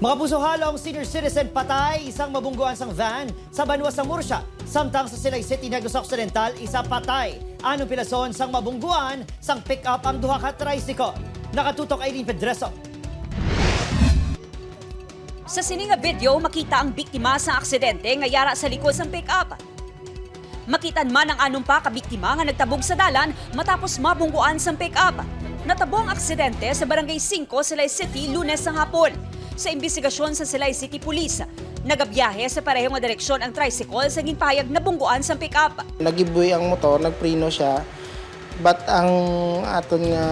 Mga pusohalong senior citizen patay, isang mabungguan sang van sa Banwa sa Murcia. Samtang sa Silay City, Negros Occidental, isa patay. Anong pilason sang mabungguan sang pick-up ang duha ka tricycle. Nakatutok Aileen Pedreso. Sa sininga video, makita ang biktima sa aksidente nga yara sa likod sang pick-up. Makitan man ang anong pa kabiktima nga nagtabog sa dalan matapos mabungguan sang pick-up. Natabo ang aksidente sa Barangay 5, Silay City, Lunes ng hapon. Sa imbestigasyon sa Silay City Police, nagabiyahe sa parehong nga direksyon ang tricycle sa ginpahayag na bungguan sa pick-up. Nagibuhi ang motor, nagprino siya, but ang aton nga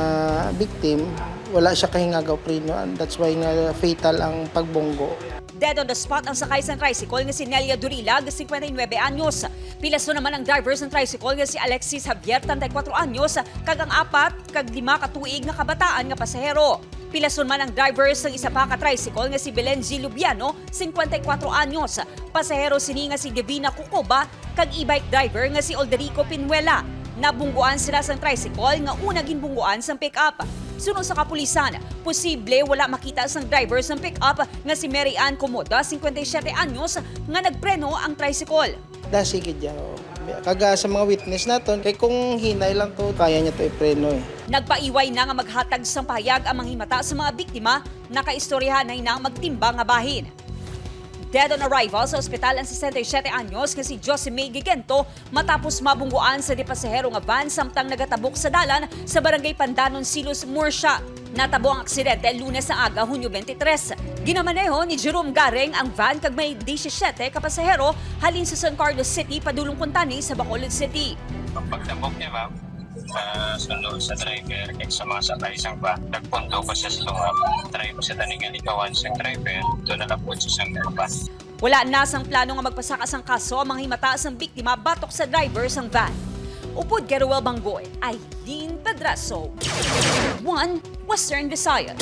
victim, wala siya kahingagaw prino, and that's why nga fatal ang pagbunggo. Dead on the spot ang sakay sa tricycle nga si Nelia Durilag, 59 anyos. Pilaso naman ang driver ng tricycle nga si Alexis Javier, 34 anyos, kag ang 4 kag 5 katuig nga kabataan nga pasahero. Pilason man ang driver ng isa pa ka tricycle nga si Belen G. Lubiano, 54 anyos. Pasahero sini nga si Divina Cucoba, kag e-bike driver nga si Olderico Pinuela. Nabungguan sila sa tricycle nga una ginbungguan sa pick-up. Sunod sa kapulisan, posible wala makita sang driver ng pick-up nga si Mary Ann Comoda, 57 anyos, nga nagpreno ang tricycle. Dasigid yan. Kaga sa mga witness naton, kay kung hinay lang to, kaya niya to ipreno eh. Nagpaiway na nga maghatag sang pahayag ang manghimata sa mga biktima, nakaistoryahan na hinang magtimbang nga bahin. Dead on arrival sa ospital ang 67 anyos nga si Josemay Gigento matapos mabungguan sa di pasahero nga van samtang nagatabok sa dalan sa Barangay Pandanon, Silos, Murcia. Natabo ang aksidente Lunes sa aga, Hunyo 23. Ginamaneho ni Jerome Gareng ang van kag may 17 ka pasahero halin sa San Carlos City padulong Kuntani sa Bacolod City. Ang pagtabok niya, ma'am, sunod sa driver kaya sa mga sakay sang ba nagpondo ko siya sa lungap driver sa taningan ikawan sa driver doon na po siya sa bus. Wala na sang plano nga magpasakas ang kaso ang manghimata sang biktima batok sa driver sang van. Upod Geruel Banggoy, Aileen Pedraso, 1 Western Visayas.